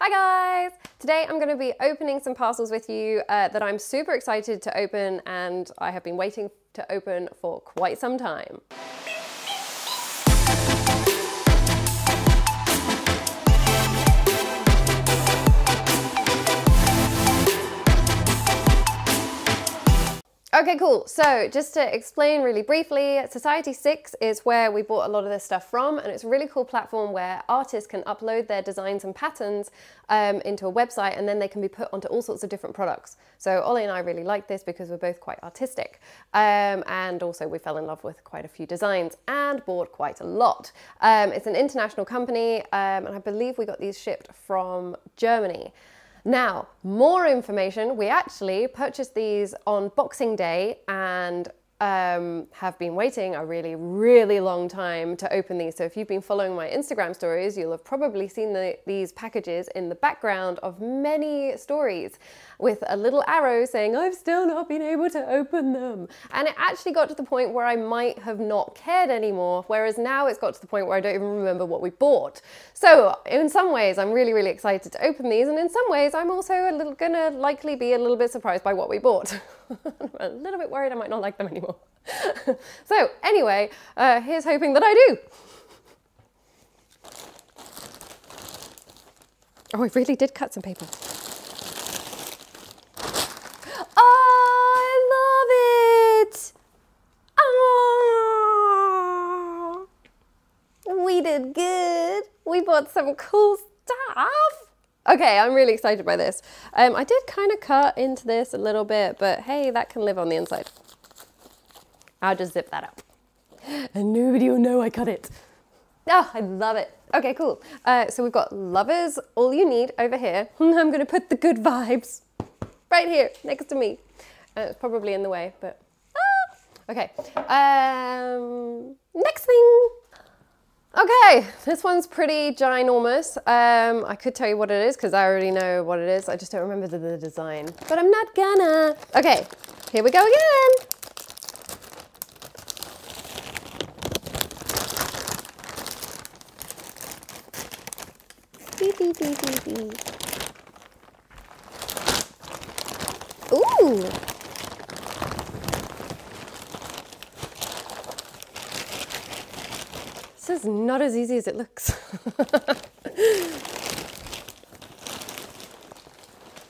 Hi guys! Today I'm going to be opening some parcels with you that I'm super excited to open and I have been waiting to open for quite some time. Okay, cool. So just to explain really briefly, Society6 is where we bought a lot of this stuff from, and it's a really cool platform where artists can upload their designs and patterns into a website, and then they can be put onto all sorts of different products. So Ollie and I really like this because we're both quite artistic, and also we fell in love with quite a few designs and bought quite a lot. It's an international company, and I believe we got these shipped from Germany. Now, more information, we actually purchased these on Boxing Day and have been waiting a really long time to open these. So if you've been following my Instagram stories, you'll have probably seen these packages in the background of many stories with a little arrow saying, I've still not been able to open them. And it actually got to the point where I might have not cared anymore, whereas now it's got to the point where I don't even remember what we bought. So in some ways, I'm really excited to open these, and in some ways, I'm also gonna likely be a little bit surprised by what we bought. I'm a little bit worried I might not like them anymore. So anyway, here's hoping that I do. Oh, I really did cut some paper. Oh, I love it! Oh, we did good. We bought some cool stuff. Okay, I'm really excited by this. I did kind of cut into this a little bit, but hey, that can live on the inside. I'll just zip that up. And nobody will know I cut it. Oh, I love it. Okay, cool. So we've got Lovers, All You Need over here. I'm gonna put the good vibes right here next to me. It's probably in the way, but okay. Next thing. Okay, this one's pretty ginormous. I could tell you what it is because I already know what it is. I just don't remember the design, but I'm not gonna. Okay, here we go again. Beep, beep, beep, beep, beep. Ooh. This is not as easy as it looks.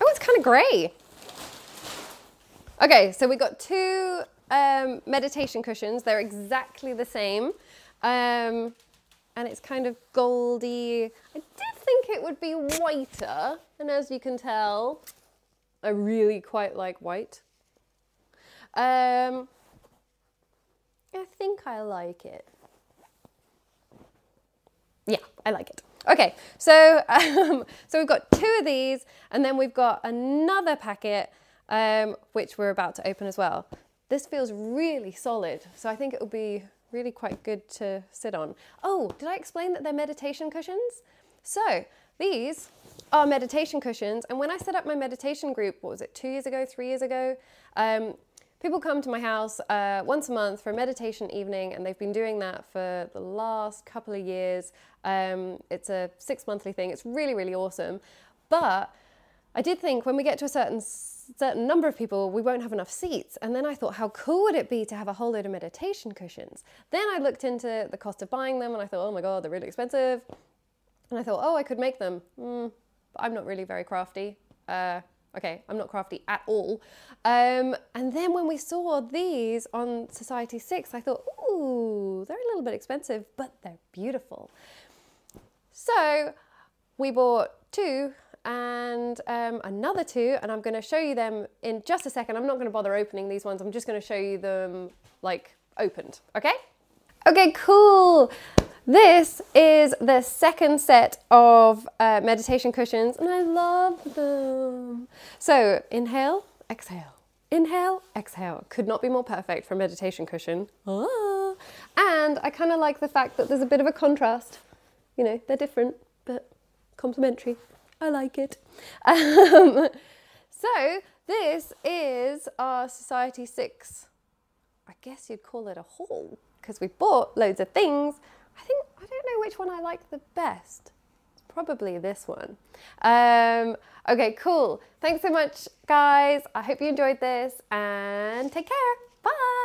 Oh, it's kind of grey. Okay, so we got two meditation cushions. They're exactly the same. And it's kind of goldy. I did think it would be whiter. And as you can tell, I really quite like white. I think I like it. Yeah, I like it. Okay, so so we've got two of these, and then we've got another packet, which we're about to open as well. This feels really solid, so I think it will be really quite good to sit on. Oh, did I explain that they're meditation cushions? So these are meditation cushions, and when I set up my meditation group, what was it, 2 years ago, 3 years ago? People come to my house once a month for a meditation evening, and they've been doing that for the last couple of years. It's a 6-monthly thing. It's really awesome. But I did think when we get to a certain number of people, we won't have enough seats. And then I thought, how cool would it be to have a whole load of meditation cushions? Then I looked into the cost of buying them, and I thought, oh my God, they're really expensive. And I thought, oh, I could make them. But I'm not really very crafty. Okay, I'm not crafty at all. And then when we saw these on Society6, I thought, ooh, they're a little bit expensive, but they're beautiful. So we bought two and another two, and I'm gonna show you them in just a second. I'm not gonna bother opening these ones. I'm just gonna show you them like opened, okay? Okay, cool. This is the second set of meditation cushions, and I love them. So inhale, exhale, inhale, exhale. Could not be more perfect for a meditation cushion. Ah. And I kind of like the fact that there's a bit of a contrast. You know, they're different, but complementary. I like it. So this is our Society6, I guess you'd call it a haul, because we bought loads of things. I don't know which one I like the best. It's probably this one. Okay, cool. Thanks so much, guys. I hope you enjoyed this and take care. Bye.